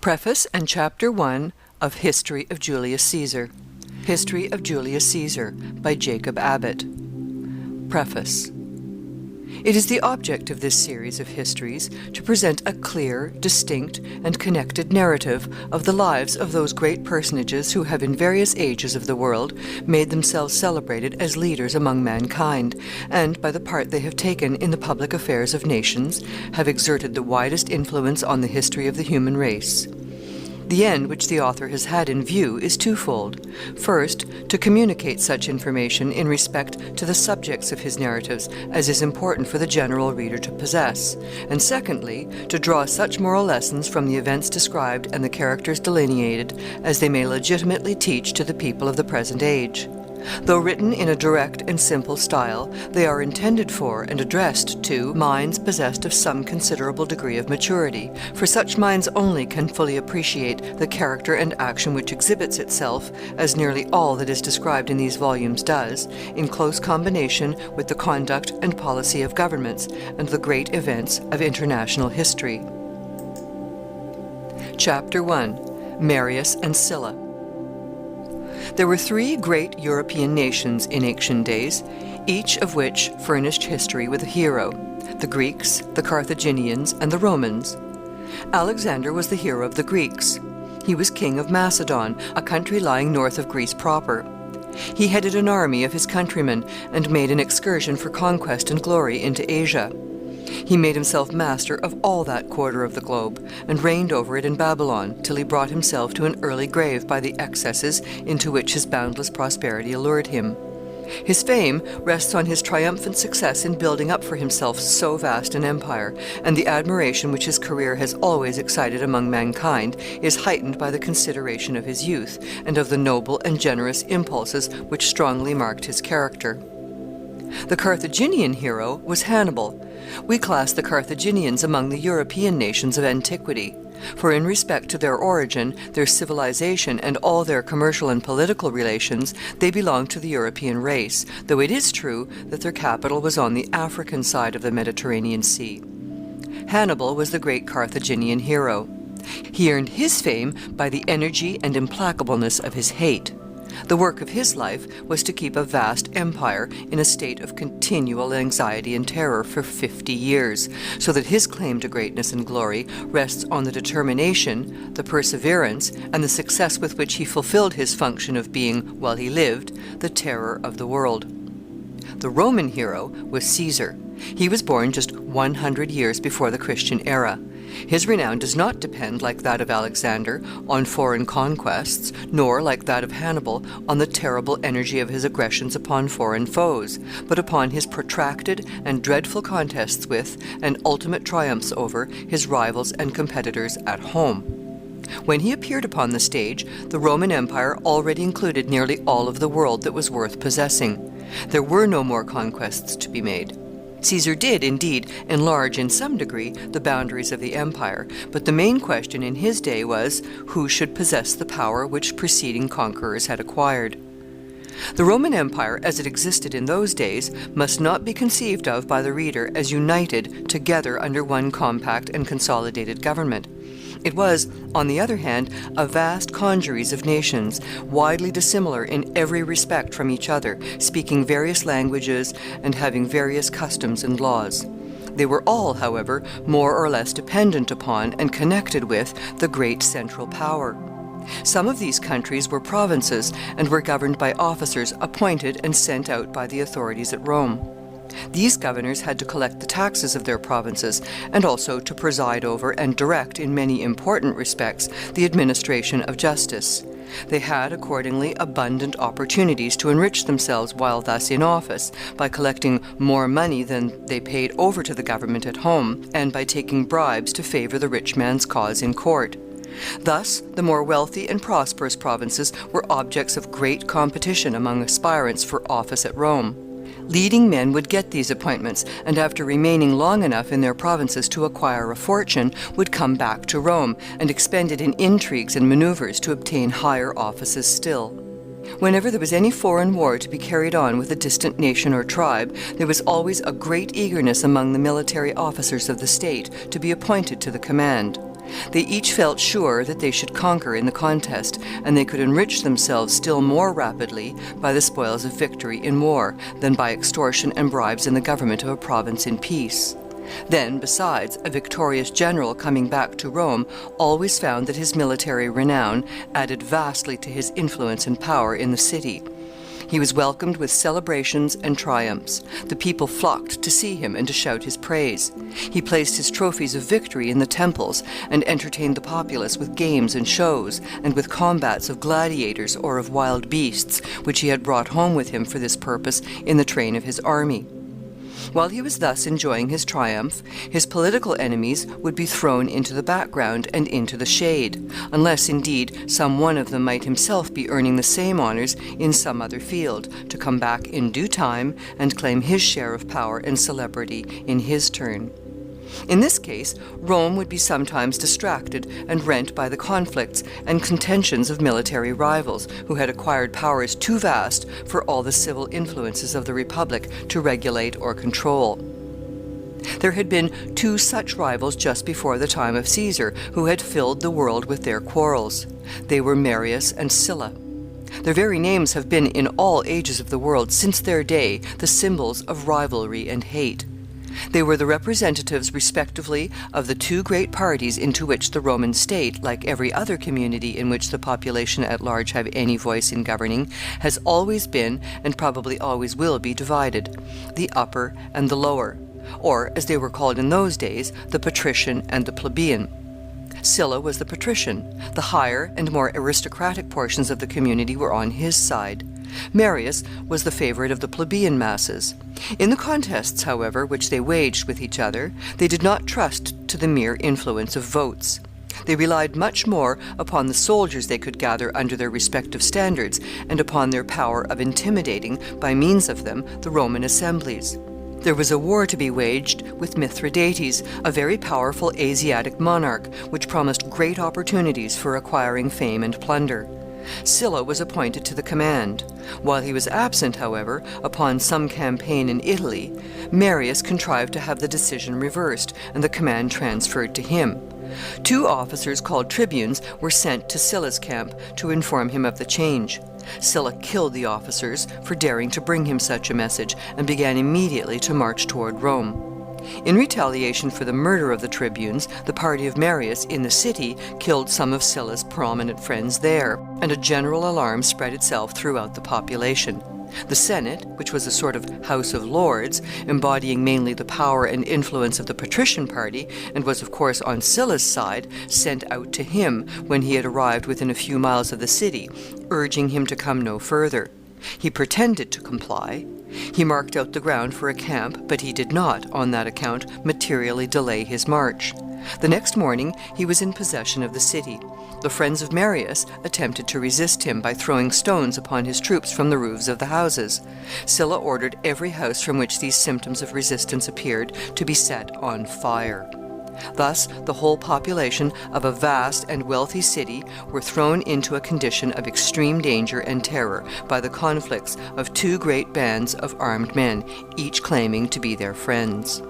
Preface and Chapter 1 of History of Julius Caesar. History of Julius Caesar by Jacob Abbott. Preface. It is the object of this series of histories to present a clear, distinct, and connected narrative of the lives of those great personages who have in various ages of the world made themselves celebrated as leaders among mankind, and, by the part they have taken in the public affairs of nations, have exerted the widest influence on the history of the human race. The end which the author has had in view is twofold. First, to communicate such information in respect to the subjects of his narratives as is important for the general reader to possess, and secondly, to draw such moral lessons from the events described and the characters delineated as they may legitimately teach to the people of the present age. Though written in a direct and simple style, they are intended for and addressed to minds possessed of some considerable degree of maturity, for such minds only can fully appreciate the character and action which exhibits itself, as nearly all that is described in these volumes does, in close combination with the conduct and policy of governments and the great events of international history. Chapter 1. Marius and Sylla. There were three great European nations in ancient days, each of which furnished history with a hero: the Greeks, the Carthaginians, and the Romans. Alexander was the hero of the Greeks. He was king of Macedon, a country lying north of Greece proper. He headed an army of his countrymen and made an excursion for conquest and glory into Asia. He made himself master of all that quarter of the globe, and reigned over it in Babylon, till he brought himself to an early grave by the excesses into which his boundless prosperity allured him. His fame rests on his triumphant success in building up for himself so vast an empire, and the admiration which his career has always excited among mankind is heightened by the consideration of his youth, and of the noble and generous impulses which strongly marked his character. The Carthaginian hero was Hannibal. We class the Carthaginians among the European nations of antiquity, for in respect to their origin, their civilization, and all their commercial and political relations, they belong to the European race, though it is true that their capital was on the African side of the Mediterranean Sea. Hannibal was the great Carthaginian hero. He earned his fame by the energy and implacableness of his hate. The work of his life was to keep a vast empire in a state of continual anxiety and terror for 50 years, so that his claim to greatness and glory rests on the determination, the perseverance, and the success with which he fulfilled his function of being, while he lived, the terror of the world. The Roman hero was Caesar. He was born just 100 years before the Christian era. His renown does not depend, like that of Alexander, on foreign conquests, nor, like that of Hannibal, on the terrible energy of his aggressions upon foreign foes, but upon his protracted and dreadful contests with, and ultimate triumphs over, his rivals and competitors at home. When he appeared upon the stage, the Roman Empire already included nearly all of the world that was worth possessing. There were no more conquests to be made. Caesar did, indeed, enlarge in some degree the boundaries of the empire, but the main question in his day was, who should possess the power which preceding conquerors had acquired? The Roman Empire, as it existed in those days, must not be conceived of by the reader as united together under one compact and consolidated government. It was, on the other hand, a vast congeries of nations, widely dissimilar in every respect from each other, speaking various languages and having various customs and laws. They were all, however, more or less dependent upon and connected with the great central power. Some of these countries were provinces and were governed by officers appointed and sent out by the authorities at Rome. These governors had to collect the taxes of their provinces, and also to preside over and direct, in many important respects, the administration of justice. They had, accordingly, abundant opportunities to enrich themselves while thus in office, by collecting more money than they paid over to the government at home, and by taking bribes to favor the rich man's cause in court. Thus, the more wealthy and prosperous provinces were objects of great competition among aspirants for office at Rome. Leading men would get these appointments, and after remaining long enough in their provinces to acquire a fortune, would come back to Rome and expend it in intrigues and maneuvers to obtain higher offices still. Whenever there was any foreign war to be carried on with a distant nation or tribe, there was always a great eagerness among the military officers of the state to be appointed to the command. They each felt sure that they should conquer in the contest, and they could enrich themselves still more rapidly by the spoils of victory in war than by extortion and bribes in the government of a province in peace. Then, besides, a victorious general coming back to Rome always found that his military renown added vastly to his influence and power in the city. He was welcomed with celebrations and triumphs. The people flocked to see him and to shout his praise. He placed his trophies of victory in the temples and entertained the populace with games and shows, and with combats of gladiators or of wild beasts, which he had brought home with him for this purpose in the train of his army. While he was thus enjoying his triumph, his political enemies would be thrown into the background and into the shade, unless, indeed, some one of them might himself be earning the same honors in some other field, to come back in due time and claim his share of power and celebrity in his turn. In this case, Rome would be sometimes distracted and rent by the conflicts and contentions of military rivals, who had acquired powers too vast for all the civil influences of the Republic to regulate or control. There had been two such rivals just before the time of Caesar, who had filled the world with their quarrels. They were Marius and Sylla. Their very names have been in all ages of the world since their day the symbols of rivalry and hate. They were the representatives, respectively, of the two great parties into which the Roman state, like every other community in which the population at large have any voice in governing, has always been, and probably always will be, divided: the upper and the lower, or, as they were called in those days, the patrician and the plebeian. Sylla was the patrician. The higher and more aristocratic portions of the community were on his side. Marius was the favorite of the plebeian masses. In the contests, however, which they waged with each other, they did not trust to the mere influence of votes. They relied much more upon the soldiers they could gather under their respective standards, and upon their power of intimidating, by means of them, the Roman Assemblies. There was a war to be waged with Mithridates, a very powerful Asiatic monarch, which promised great opportunities for acquiring fame and plunder. Sylla was appointed to the command. While he was absent, however, upon some campaign in Italy, Marius contrived to have the decision reversed, and the command transferred to him. Two officers called tribunes were sent to Sylla's camp to inform him of the change. Sylla killed the officers for daring to bring him such a message, and began immediately to march toward Rome. In retaliation for the murder of the tribunes, the party of Marius in the city killed some of Sylla's prominent friends there, and a general alarm spread itself throughout the population. The Senate, which was a sort of House of Lords, embodying mainly the power and influence of the patrician party, and was of course on Sylla's side, sent out to him when he had arrived within a few miles of the city, urging him to come no further. He pretended to comply. He marked out the ground for a camp, but he did not, on that account, materially delay his march. The next morning he was in possession of the city. The friends of Marius attempted to resist him by throwing stones upon his troops from the roofs of the houses. Sylla ordered every house from which these symptoms of resistance appeared to be set on fire. Thus, the whole population of a vast and wealthy city were thrown into a condition of extreme danger and terror by the conflicts of two great bands of armed men, each claiming to be their friends.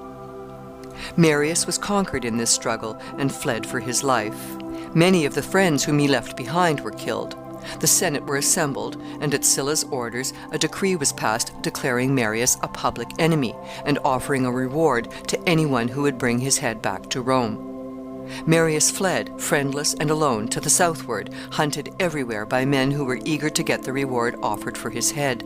Marius was conquered in this struggle and fled for his life. Many of the friends whom he left behind were killed. The Senate were assembled, and at Sylla's orders a decree was passed declaring Marius a public enemy, and offering a reward to anyone who would bring his head back to Rome. Marius fled, friendless and alone, to the southward, hunted everywhere by men who were eager to get the reward offered for his head.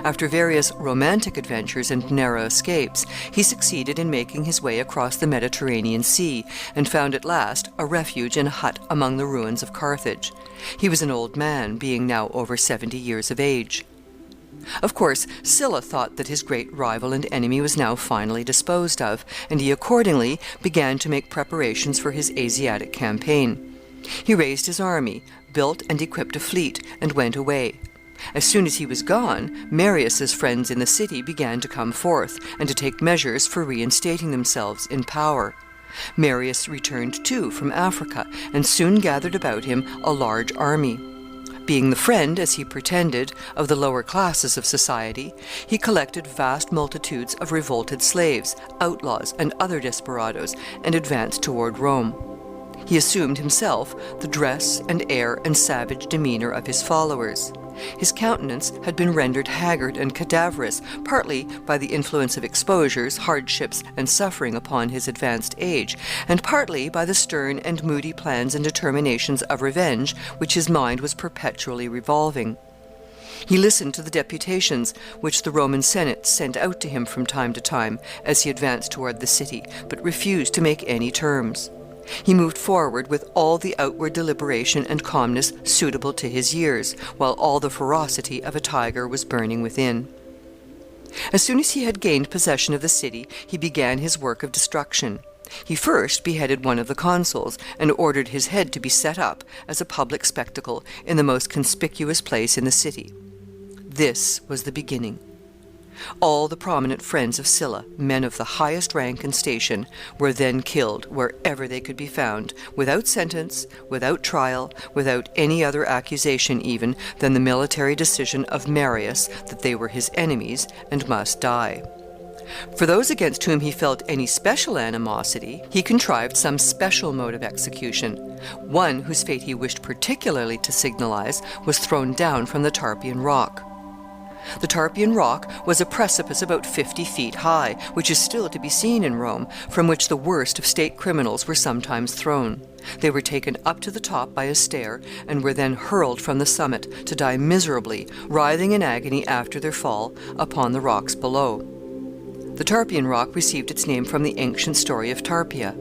After various romantic adventures and narrow escapes, he succeeded in making his way across the Mediterranean Sea, and found at last a refuge in a hut among the ruins of Carthage. He was an old man, being now over 70 years of age. Of course, Sylla thought that his great rival and enemy was now finally disposed of, and he accordingly began to make preparations for his Asiatic campaign. He raised his army, built and equipped a fleet, and went away. As soon as he was gone, Marius's friends in the city began to come forth, and to take measures for reinstating themselves in power. Marius returned, too, from Africa, and soon gathered about him a large army. Being the friend, as he pretended, of the lower classes of society, he collected vast multitudes of revolted slaves, outlaws, and other desperadoes, and advanced toward Rome. He assumed himself the dress and air and savage demeanor of his followers. His countenance had been rendered haggard and cadaverous, partly by the influence of exposures, hardships, and suffering upon his advanced age, and partly by the stern and moody plans and determinations of revenge which his mind was perpetually revolving. He listened to the deputations which the Roman Senate sent out to him from time to time as he advanced toward the city, but refused to make any terms. He moved forward with all the outward deliberation and calmness suitable to his years, while all the ferocity of a tiger was burning within. As soon as he had gained possession of the city, he began his work of destruction. He first beheaded one of the consuls, and ordered his head to be set up as a public spectacle in the most conspicuous place in the city. This was the beginning. All the prominent friends of Sylla, men of the highest rank and station, were then killed wherever they could be found, without sentence, without trial, without any other accusation even than the military decision of Marius that they were his enemies and must die. For those against whom he felt any special animosity, he contrived some special mode of execution. One whose fate he wished particularly to signalize was thrown down from the Tarpeian Rock. The Tarpeian Rock was a precipice about 50 feet high, which is still to be seen in Rome, from which the worst of state criminals were sometimes thrown. They were taken up to the top by a stair, and were then hurled from the summit, to die miserably, writhing in agony after their fall, upon the rocks below. The Tarpeian Rock received its name from the ancient story of Tarpeia.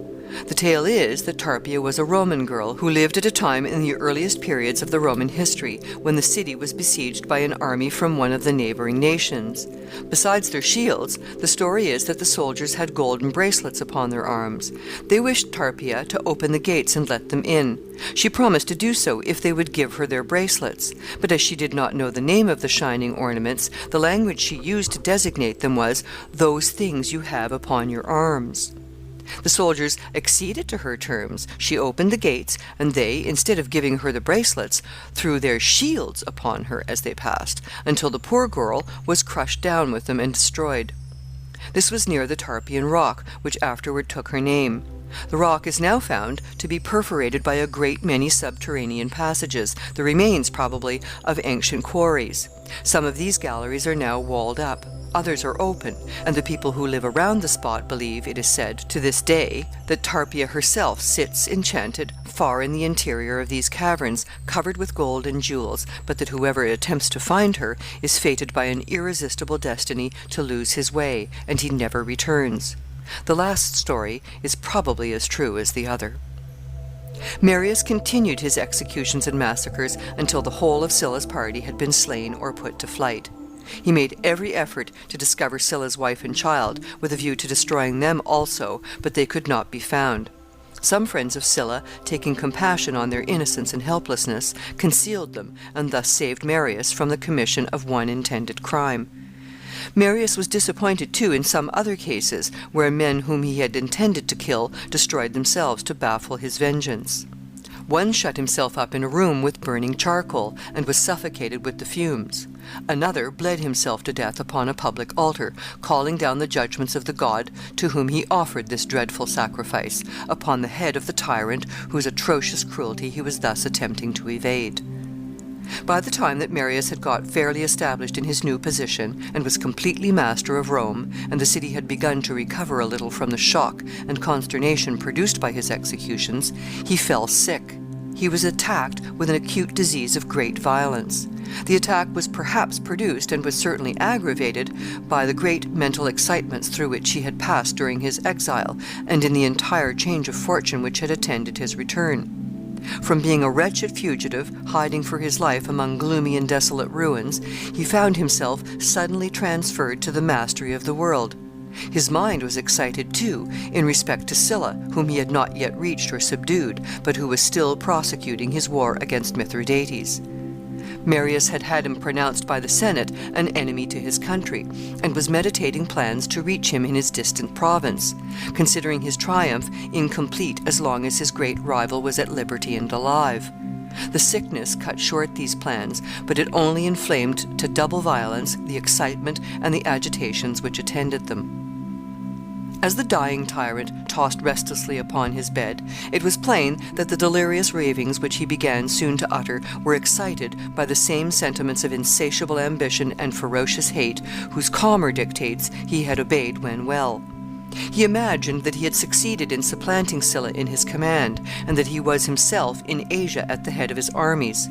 The tale is that Tarpeia was a Roman girl who lived at a time in the earliest periods of the Roman history, when the city was besieged by an army from one of the neighboring nations. Besides their shields, the story is that the soldiers had golden bracelets upon their arms. They wished Tarpeia to open the gates and let them in. She promised to do so if they would give her their bracelets, but as she did not know the name of the shining ornaments, the language she used to designate them was, "Those things you have upon your arms." The soldiers acceded to her terms. She opened the gates, and they, instead of giving her the bracelets, threw their shields upon her as they passed, until the poor girl was crushed down with them and destroyed. This was near the Tarpeian Rock, which afterward took her name. The rock is now found to be perforated by a great many subterranean passages, the remains, probably, of ancient quarries. Some of these galleries are now walled up. Others are open, and the people who live around the spot believe, it is said, to this day, that Tarpeia herself sits enchanted far in the interior of these caverns, covered with gold and jewels, but that whoever attempts to find her is fated by an irresistible destiny to lose his way, and he never returns. The last story is probably as true as the other. Marius continued his executions and massacres until the whole of Sylla's party had been slain or put to flight. He made every effort to discover Sylla's wife and child, with a view to destroying them also, but they could not be found. Some friends of Sylla, taking compassion on their innocence and helplessness, concealed them, and thus saved Marius from the commission of one intended crime. Marius was disappointed, too, in some other cases, where men whom he had intended to kill destroyed themselves to baffle his vengeance. One shut himself up in a room with burning charcoal, and was suffocated with the fumes. Another bled himself to death upon a public altar, calling down the judgments of the god to whom he offered this dreadful sacrifice, upon the head of the tyrant whose atrocious cruelty he was thus attempting to evade. By the time that Marius had got fairly established in his new position, and was completely master of Rome, and the city had begun to recover a little from the shock and consternation produced by his executions, he fell sick. He was attacked with an acute disease of great violence. The attack was perhaps produced, and was certainly aggravated, by the great mental excitements through which he had passed during his exile, and in the entire change of fortune which had attended his return. From being a wretched fugitive, hiding for his life among gloomy and desolate ruins, he found himself suddenly transferred to the mastery of the world. His mind was excited, too, in respect to Sylla, whom he had not yet reached or subdued, but who was still prosecuting his war against Mithridates. Marius had had him pronounced by the Senate an enemy to his country, and was meditating plans to reach him in his distant province, considering his triumph incomplete as long as his great rival was at liberty and alive. The sickness cut short these plans, but it only inflamed to double violence the excitement and the agitations which attended them. As the dying tyrant tossed restlessly upon his bed, it was plain that the delirious ravings which he began soon to utter were excited by the same sentiments of insatiable ambition and ferocious hate whose calmer dictates he had obeyed when well. He imagined that he had succeeded in supplanting Sylla in his command, and that he was himself in Asia at the head of his armies.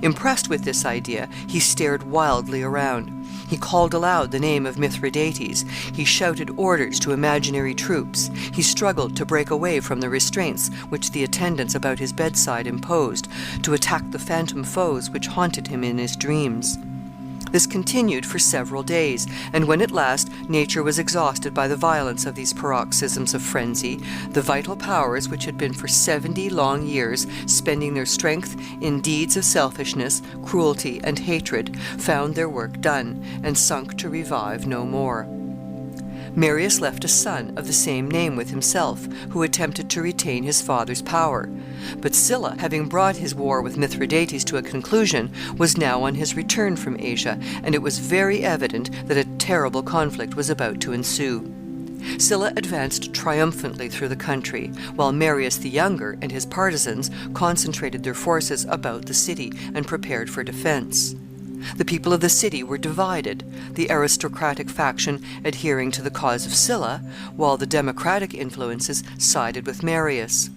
Impressed with this idea, he stared wildly around. He called aloud the name of Mithridates. He shouted orders to imaginary troops. He struggled to break away from the restraints which the attendants about his bedside imposed, to attack the phantom foes which haunted him in his dreams. This continued for several days, and when at last nature was exhausted by the violence of these paroxysms of frenzy, the vital powers which had been for 70 long years spending their strength in deeds of selfishness, cruelty, and hatred, found their work done, and sunk to revive no more. Marius left a son of the same name with himself, who attempted to retain his father's power. But Sylla, having brought his war with Mithridates to a conclusion, was now on his return from Asia, and it was very evident that a terrible conflict was about to ensue. Sylla advanced triumphantly through the country, while Marius the Younger and his partisans concentrated their forces about the city and prepared for defense. The people of the city were divided, the aristocratic faction adhering to the cause of Sylla, while the democratic influences sided with Marius.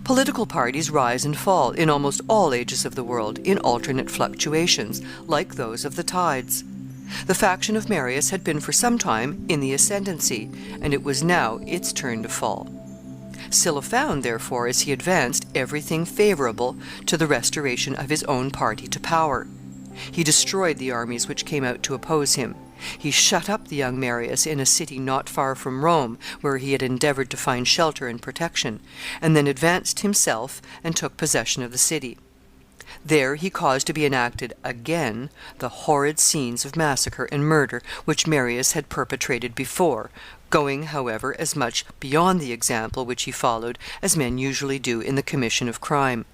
Political parties rise and fall in almost all ages of the world in alternate fluctuations, like those of the tides. The faction of Marius had been for some time in the ascendancy, and it was now its turn to fall. Sylla found, therefore, as he advanced, everything favorable to the restoration of his own party to power. He destroyed the armies which came out to oppose him. He shut up the young Marius in a city not far from Rome, where he had endeavored to find shelter and protection, and then advanced himself and took possession of the city. There he caused to be enacted again the horrid scenes of massacre and murder which Marius had perpetrated before, going, however, as much beyond the example which he followed as men usually do in the commission of crime.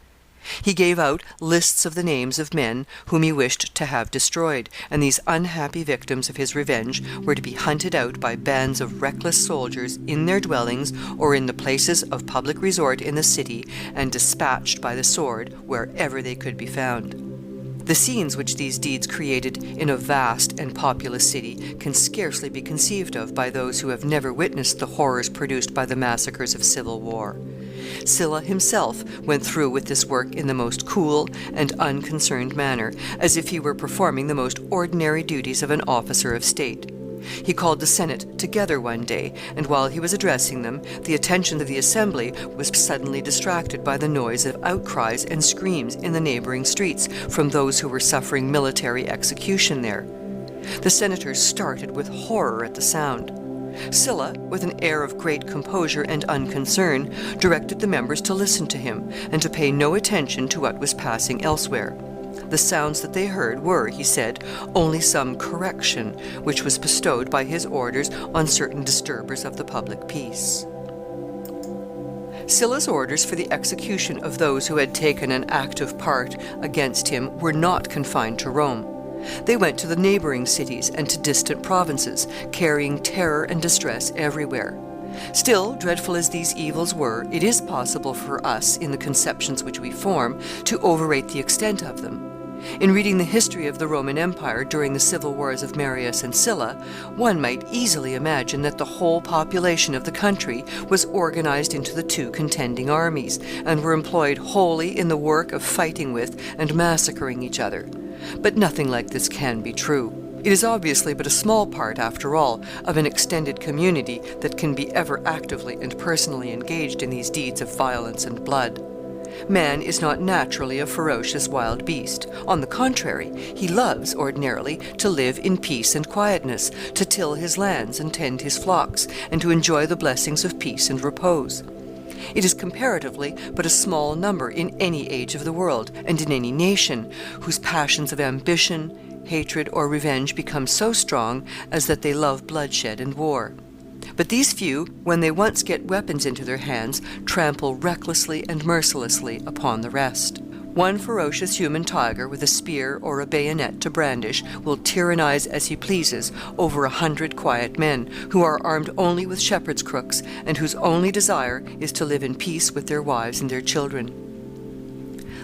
He gave out lists of the names of men whom he wished to have destroyed, and these unhappy victims of his revenge were to be hunted out by bands of reckless soldiers in their dwellings or in the places of public resort in the city, and dispatched by the sword wherever they could be found. The scenes which these deeds created in a vast and populous city can scarcely be conceived of by those who have never witnessed the horrors produced by the massacres of civil war. Sylla himself went through with this work in the most cool and unconcerned manner, as if he were performing the most ordinary duties of an officer of state. He called the Senate together one day, and while he was addressing them, the attention of the assembly was suddenly distracted by the noise of outcries and screams in the neighboring streets from those who were suffering military execution there. The senators started with horror at the sound. Sylla, with an air of great composure and unconcern, directed the members to listen to him, and to pay no attention to what was passing elsewhere. The sounds that they heard were, he said, only some correction which was bestowed by his orders on certain disturbers of the public peace. Sylla's orders for the execution of those who had taken an active part against him were not confined to Rome. They went to the neighboring cities and to distant provinces, carrying terror and distress everywhere. Still, dreadful as these evils were, it is possible for us, in the conceptions which we form, to overrate the extent of them. In reading the history of the Roman Empire during the civil wars of Marius and Sylla, one might easily imagine that the whole population of the country was organized into the two contending armies, and were employed wholly in the work of fighting with and massacring each other. But nothing like this can be true. It is obviously but a small part, after all, of an extended community that can be ever actively and personally engaged in these deeds of violence and blood. Man is not naturally a ferocious wild beast. On the contrary, he loves, ordinarily, to live in peace and quietness, to till his lands and tend his flocks, and to enjoy the blessings of peace and repose. It is comparatively but a small number in any age of the world, and in any nation, whose passions of ambition, hatred, or revenge become so strong as that they love bloodshed and war. But these few, when they once get weapons into their hands, trample recklessly and mercilessly upon the rest. One ferocious human tiger with a spear or a bayonet to brandish will tyrannize as he pleases over 100 quiet men who are armed only with shepherd's crooks and whose only desire is to live in peace with their wives and their children.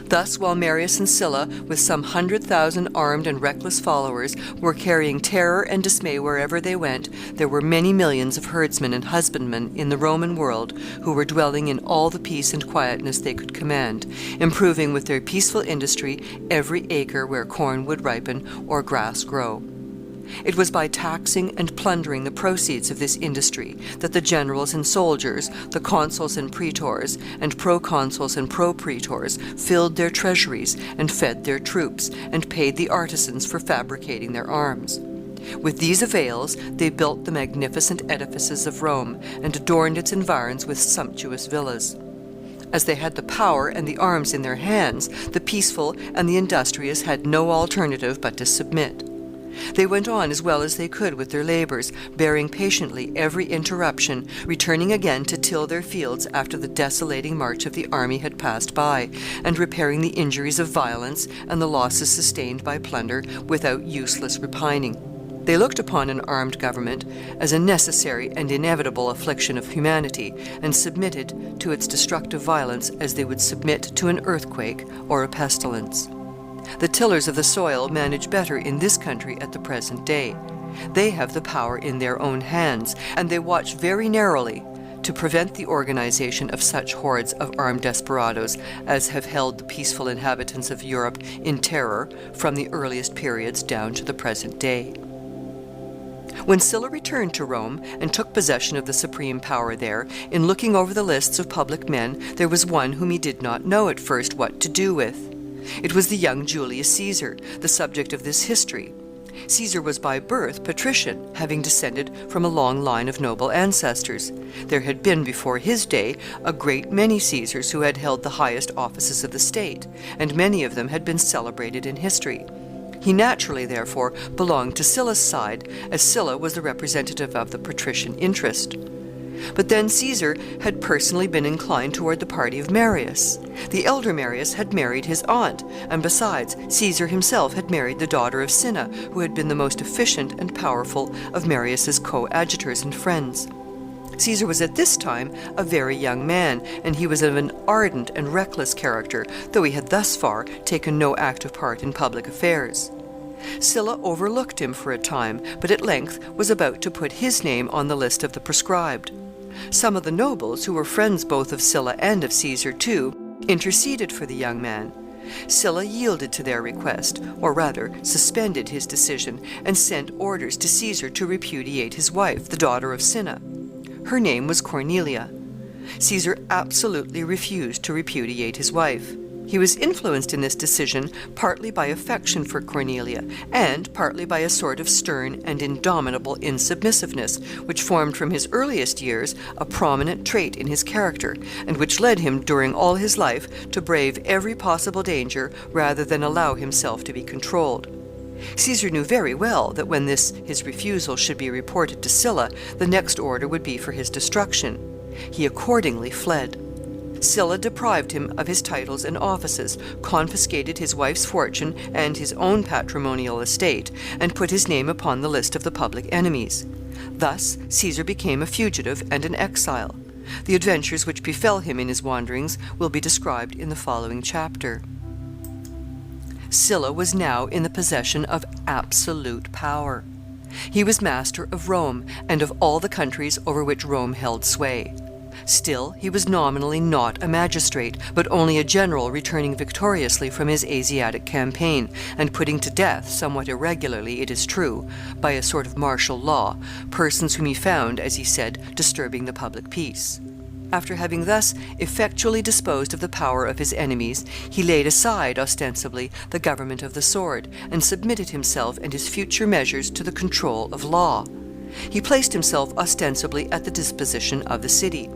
Thus, while Marius and Sylla, with some 100,000 armed and reckless followers, were carrying terror and dismay wherever they went, there were many millions of herdsmen and husbandmen in the Roman world who were dwelling in all the peace and quietness they could command, improving with their peaceful industry every acre where corn would ripen or grass grow. It was by taxing and plundering the proceeds of this industry that the generals and soldiers, the consuls and praetors, and proconsuls and propraetors filled their treasuries and fed their troops, and paid the artisans for fabricating their arms. With these avails they built the magnificent edifices of Rome, and adorned its environs with sumptuous villas. As they had the power and the arms in their hands, the peaceful and the industrious had no alternative but to submit. They went on as well as they could with their labors, bearing patiently every interruption, returning again to till their fields after the desolating march of the army had passed by, and repairing the injuries of violence and the losses sustained by plunder without useless repining. They looked upon an armed government as a necessary and inevitable affliction of humanity, and submitted to its destructive violence as they would submit to an earthquake or a pestilence. The tillers of the soil manage better in this country at the present day. They have the power in their own hands, and they watch very narrowly to prevent the organization of such hordes of armed desperadoes as have held the peaceful inhabitants of Europe in terror from the earliest periods down to the present day. When Sylla returned to Rome and took possession of the supreme power there, in looking over the lists of public men, there was one whom he did not know at first what to do with. It was the young Julius Caesar, the subject of this history. Caesar was by birth patrician, having descended from a long line of noble ancestors. There had been before his day a great many Caesars who had held the highest offices of the state, and many of them had been celebrated in history. He naturally, therefore, belonged to Sylla's side, as Sylla was the representative of the patrician interest. But then Caesar had personally been inclined toward the party of Marius. The elder Marius had married his aunt, and besides, Caesar himself had married the daughter of Cinna, who had been the most efficient and powerful of Marius's coadjutors and friends. Caesar was at this time a very young man, and he was of an ardent and reckless character, though he had thus far taken no active part in public affairs. Sylla overlooked him for a time, but at length was about to put his name on the list of the proscribed. Some of the nobles, who were friends both of Sylla and of Caesar too, interceded for the young man. Sylla yielded to their request, or rather suspended his decision, and sent orders to Caesar to repudiate his wife, the daughter of Cinna. Her name was Cornelia. Caesar absolutely refused to repudiate his wife. He was influenced in this decision partly by affection for Cornelia, and partly by a sort of stern and indomitable insubmissiveness, which formed from his earliest years a prominent trait in his character, and which led him during all his life to brave every possible danger rather than allow himself to be controlled. Caesar knew very well that when his refusal should be reported to Sylla, the next order would be for his destruction. He accordingly fled. Sylla deprived him of his titles and offices, confiscated his wife's fortune and his own patrimonial estate, and put his name upon the list of the public enemies. Thus Caesar became a fugitive and an exile. The adventures which befell him in his wanderings will be described in the following chapter. Sylla was now in the possession of absolute power. He was master of Rome and of all the countries over which Rome held sway. Still, he was nominally not a magistrate, but only a general returning victoriously from his Asiatic campaign, and putting to death, somewhat irregularly, it is true, by a sort of martial law, persons whom he found, as he said, disturbing the public peace. After having thus effectually disposed of the power of his enemies, he laid aside, ostensibly, the government of the sword, and submitted himself and his future measures to the control of law. He placed himself ostensibly at the disposition of the city.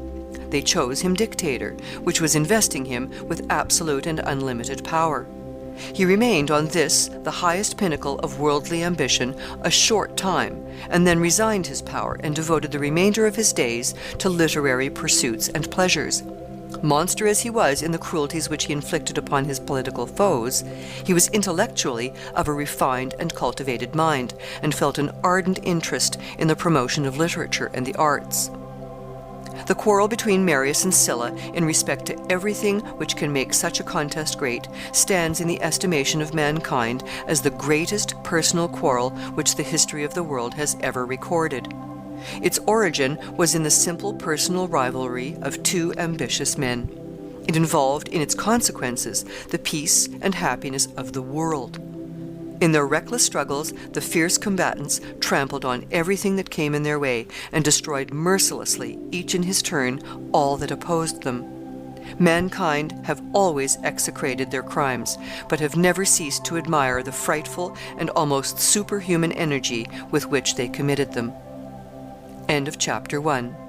They chose him dictator, which was investing him with absolute and unlimited power. He remained on this, the highest pinnacle of worldly ambition, a short time, and then resigned his power and devoted the remainder of his days to literary pursuits and pleasures. Monster as he was in the cruelties which he inflicted upon his political foes, he was intellectually of a refined and cultivated mind, and felt an ardent interest in the promotion of literature and the arts. The quarrel between Marius and Sylla, in respect to everything which can make such a contest great, stands in the estimation of mankind as the greatest personal quarrel which the history of the world has ever recorded. Its origin was in the simple personal rivalry of two ambitious men. It involved in its consequences the peace and happiness of the world. In their reckless struggles, the fierce combatants trampled on everything that came in their way, and destroyed mercilessly, each in his turn, all that opposed them. Mankind have always execrated their crimes, but have never ceased to admire the frightful and almost superhuman energy with which they committed them. End of chapter 1.